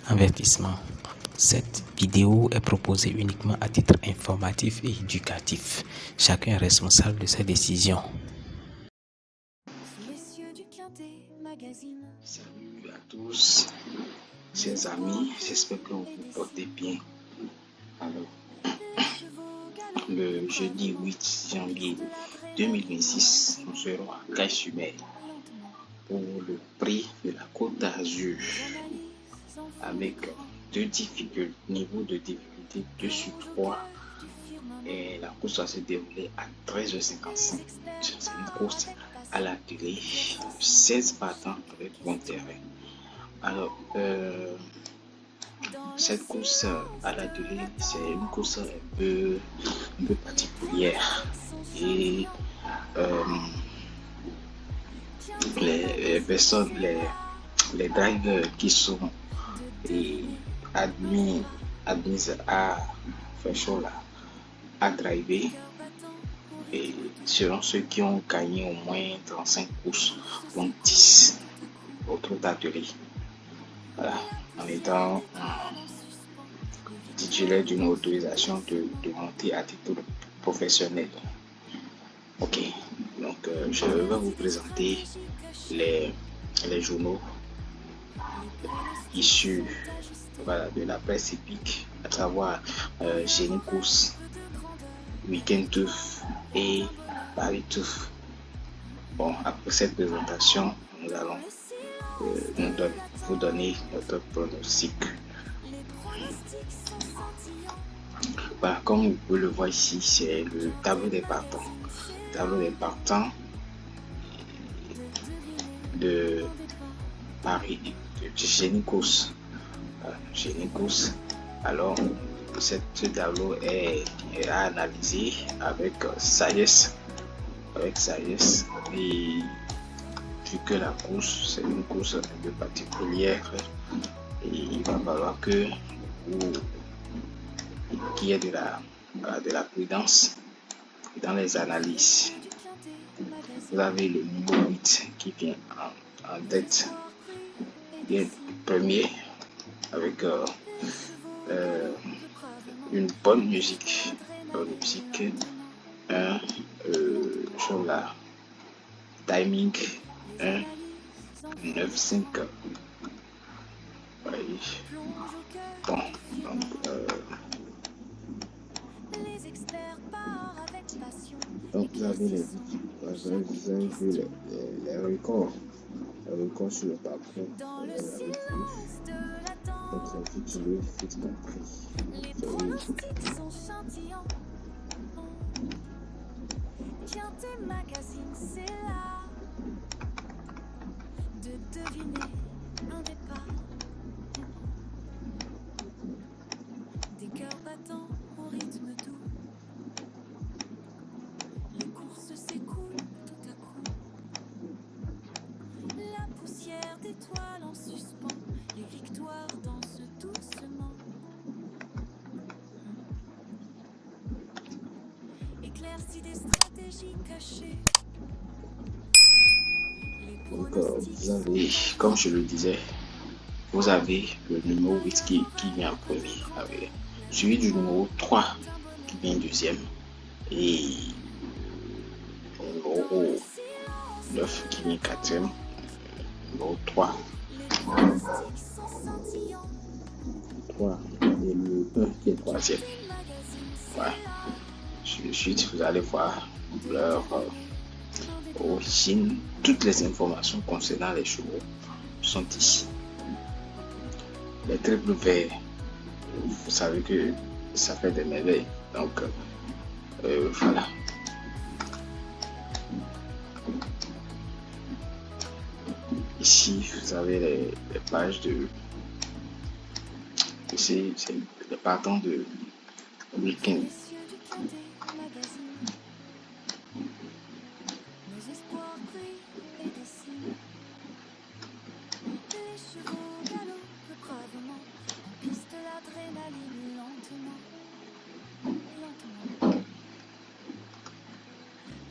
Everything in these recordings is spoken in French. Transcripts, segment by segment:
Avertissement. Cette vidéo est proposée uniquement à titre informatif et éducatif. Chacun est responsable de ses décisions. Salut à tous, chers amis, j'espère que vous vous portez bien. Alors, le jeudi 8 janvier 2026, nous serons à Caille-sur-Mer pour le prix de la Côte d'Azur avec niveaux de difficulté 2 sur 3 et la course va se dérouler à 13h55. C'est une course à la télé, 16 partants avec bon terrain. Alors, cette course à la télé, c'est une course un peu particulière et les personnes, les drivers qui sont admis à faire show là, à driver, et seront ceux qui ont gagné au moins 35 courses, donc 10 autres ateliers. Voilà, en étant titulaire d'une autorisation de monter à titre professionnel. Ok, donc je vais vous présenter les journaux issus de la presse épique, à savoir Génie Course, Weekend Tough et Paris Tough. Bon, après cette présentation, nous allons vous donner notre pronostic. Voilà, comme vous pouvez le voir ici, c'est le tableau des partants. Tableau des partants de Paris, de Génie Course. Génie Course. Alors, ce tableau est à analyser avec sagesse. Et vu que la course, c'est une course un peu particulière, et il va falloir qu'il y ait de la prudence dans les analyses. Vous avez le numéro 8 qui vient en tête, bien premier, avec une bonne musique. Sur la timing 1 9 5. Oui. Bon, donc vous avez vu les records sur le parcours. Donc c'est intitulé Fit compris. Tiens, tes magazines, c'est là de deviner un départ. Des cœurs battants au rythme doux. Les courses s'écoulent tout à coup. La poussière d'étoiles en suspens. Les victoires dansent doucement. Éclaircis des stratégies cachées. Donc, vous avez, comme je le disais, vous avez le numéro 8 qui vient en premier, suivi du numéro 3 qui vient deuxième, et le numéro 9 qui vient quatrième, numéro 3 et le 1 qui est troisième. Voilà. Ensuite, vous allez voir leur origine. Toutes les informations concernant les chevaux sont ici. Les triples verts, vous savez que ça fait des merveilles. Donc, voilà. Ici, vous avez les pages de... C'est les partants de week-end.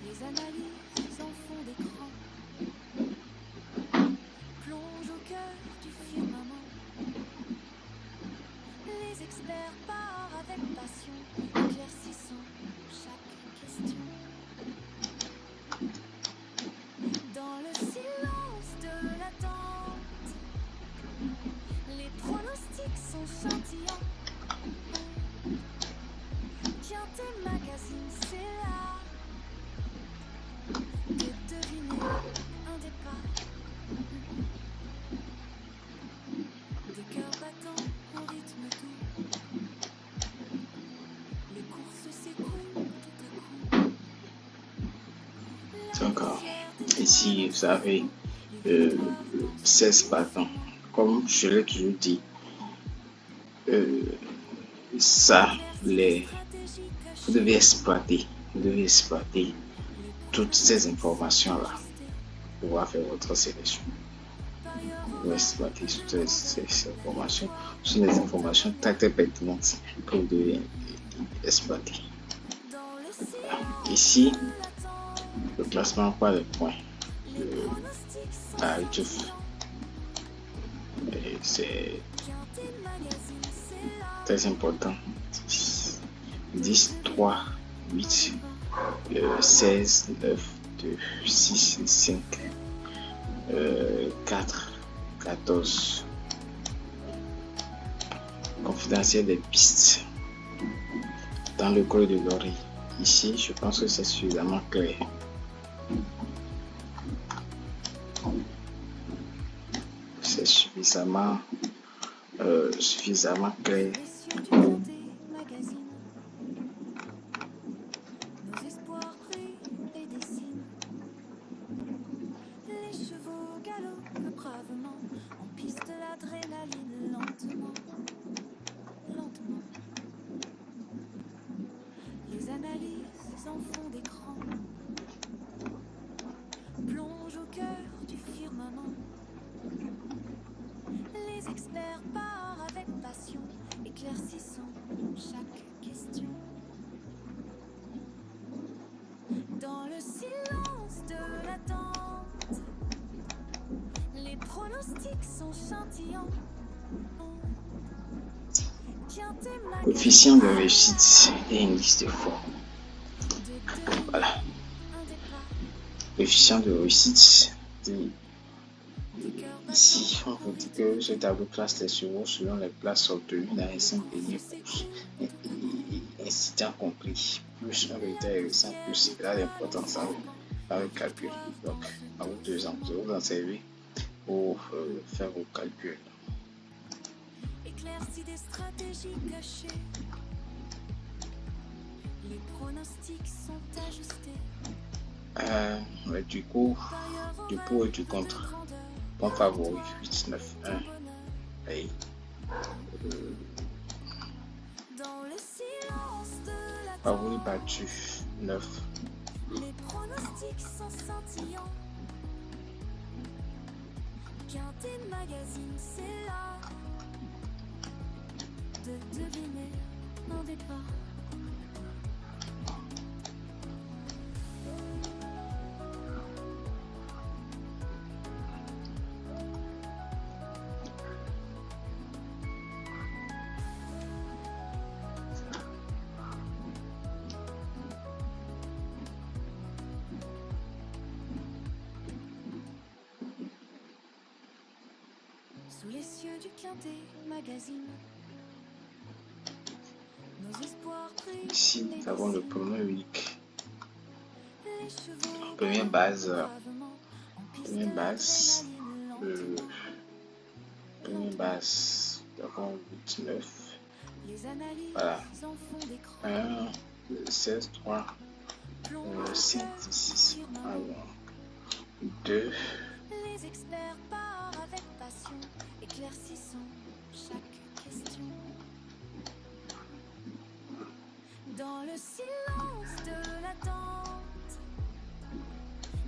Les analyses en fond d'écran plongent au cœur du firmament. part avec passion, éclaircissant chaque question. Dans le silence de l'attente, les pronostics sont scintillants. Quintet Magazine, c'est là de deviner un départ. Des cœurs battants au rythme doux. Les courses s'écoulent tout à coup. D'accord. Ici, vous avez 16 battants. Comme je l'ai toujours dit, ça, vous devez exploiter toutes ces informations-là pour pouvoir faire votre sélection. Vous exploitez toutes ces informations. Ce sont des informations très très pertinentes que vous devez exploiter. Ici, le classement par les points arrive. C'est très important. 10, 3, 8, 16, 9, 2, 6, 5, 4, 14. Confidentiel des pistes dans le creux de l'oreille. Ici, je pense que c'est suffisamment clair. C'est suffisamment clair. Nos espoirs prient et dessinent. Les chevaux galopent bravement. On piste l'adrénaline lentement, lentement. Les analyses en fond d'écran plongent au cœur du firmament. Les experts partent avec passion, éclaircissant chaque question. Dans le silence de l'attente, les pronostics sont scintillants. Coefficient de réussite et indice de fort. Voilà. Coefficient de réussite. Ici, on vous dit que ce tableau classe les chevaux selon les places obtenues dans les 5 dernières courses. Incident compris. Plus un résultat est récent, plus il a l'importance à le calcul. Donc, à vous 2 ans, vous en servez pour faire vos calculs. Éclairci des stratégies cachées. Les pronostics sont ajustés. Du coup, du pour et du contre. Bon favori 8, 9, 1. Et, favori battu 9. Les pronostics sont scintillants. Quintet Magazine, c'est là de deviner un départ. Sous les cieux du Quintet Magazine, nos espoirs brillent. Ici, nous avons le premier week. Les chevaux Première base, bravement, on piste première base, l'adrénaline première base, nous avons 8, 9. Les analyses Voilà. en fond d'écran 1, 16, 3, 5, 6, 2. Les experts partent avec passion, éclaircissant chaque question. Dans le silence de l'attente,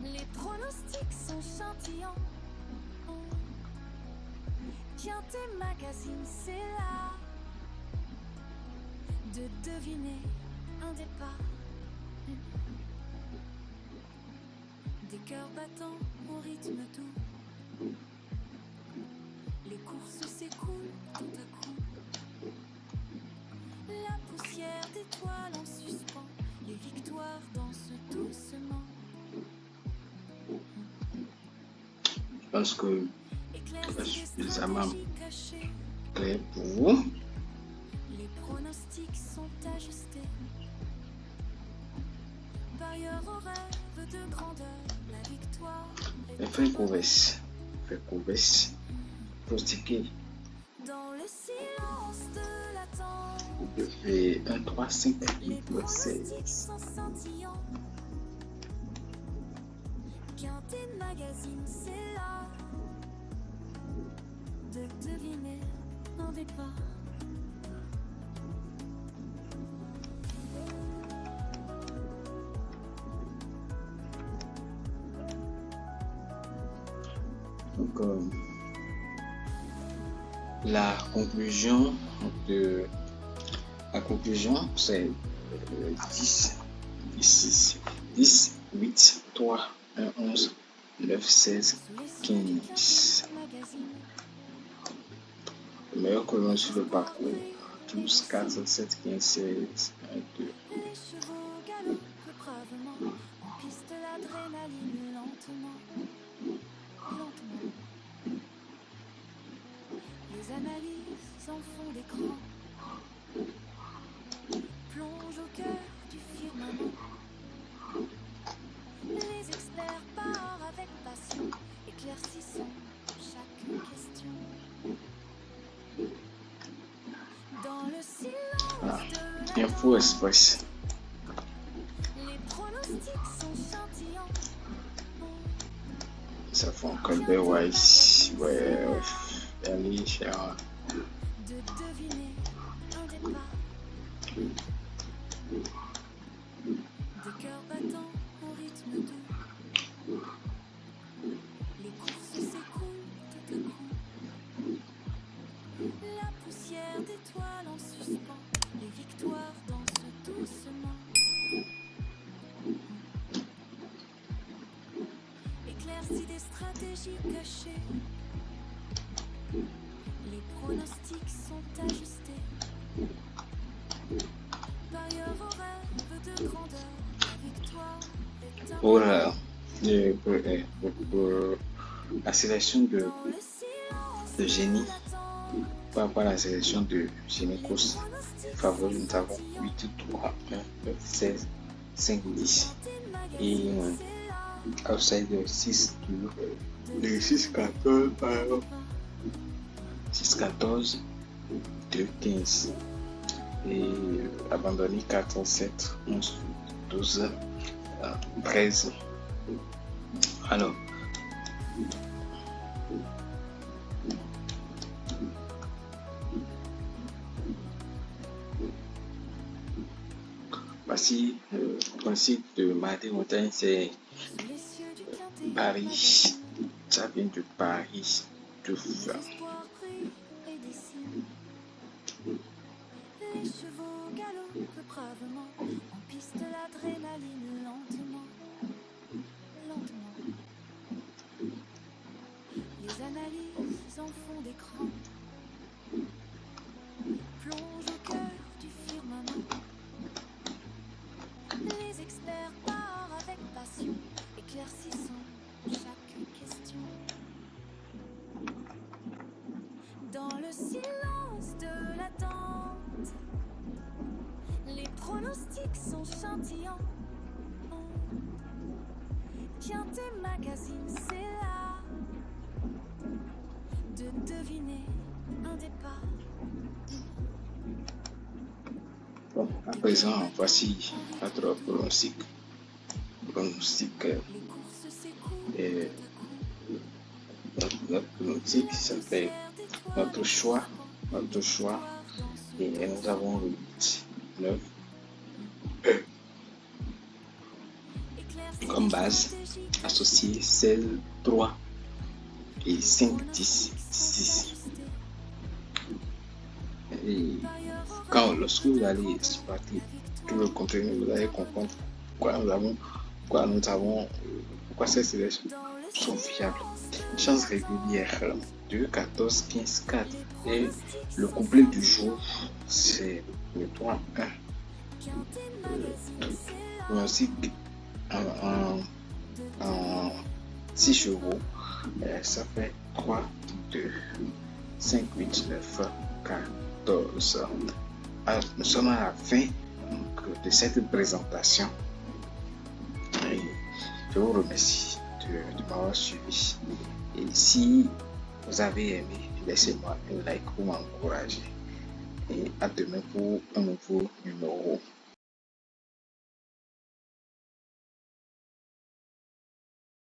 les pronostics sont scintillants. Quintet Magazine, c'est là de deviner un départ. Des cœurs battants au rythme doux. Les courses s'écoulent tout à coup. Je pense que c'est suffisamment clair pour vous. Les pronostics sont ajustés. Parieur au rêve de grandeur, la victoire est Frère Courbès, prostiqué. dans le silence de l'attente. Et 1, 3, 5, Les 8, 9, pronostics 16. sont scintillants. Quintet Magazine, c'est là de deviner un départ. Donc, la conclusion, c'est 10, 8, 3, 1, 11, 9, 16, 15. Le meilleur que l'on sur le parcours, 12, 4, 7, 15, 16, 1, 2. Les chevaux galopent bravement, on piste l'adrénaline lentement, lentement. Les analyses en fond d'écran plongent au cœur du firmament. Les experts parlent avec passion, éclaircissant chaque question. Dans le silence de la Info Express. les pronostics sont scintillants. Ça fait un Colbert Weiss. Ouais, Ernie, cher. De deviner un départ. Des cœurs battants au rythme doux. Les courses s'écoulent tout à coup. La poussière d'étoiles en suspens. Les victoires dansent doucement. Éclaircies des stratégies cachées. Les pronostics sont ajustés. Parieur au rêve de grandeur, la victoire est un Pour la sélection de dans le silence de génie, d'attente. par rapport à la sélection de génie course favori, nous avons 8, 3, 1, 9, 16, 5, 10. Et outsider 6, 6, 14, 6, 14, 2, 15. Et abandonné 4, 7, 11, 12, 13. Alors, voici le principe de Martin Montagne, c'est Les cieux du quintet, Paris. Ça vient de Paris. De l'espoir brille et dessine. Les chevaux galopent bravement, on piste l'adrénaline lentement, lentement. Les analyses en fond d'écran plongent au cœur du firmament. Les experts parlent avec passion, éclaircissant chaque question. Dans le silence de l'attente, les pronostics sont scintillants. Quintet Magazine, c'est là de deviner un départ. Bon, à présent, voici notre pronostic. Pronostic, Les courses s'écoulent, et notre pronostic, ça fait notre choix. Et nous avons 8, 9 comme base, associé 16, 3 et 5, 10, 6. Et lorsque vous allez exploiter tout le contenu, vous allez comprendre pourquoi ces sélections sont fiables. Chance régulière 2, 14, 15, 4. Et le couplet du jour, c'est le 3, 1. Quintet Magazine, c'est là cycle en 6 chevaux, ça fait 3, 2, 5, 8, 9, 14. Alors, nous sommes à la fin de cette présentation. Et je vous remercie de m'avoir suivi. Et si vous avez aimé, laissez-moi un like pour m'encourager. Et à demain pour un nouveau numéro.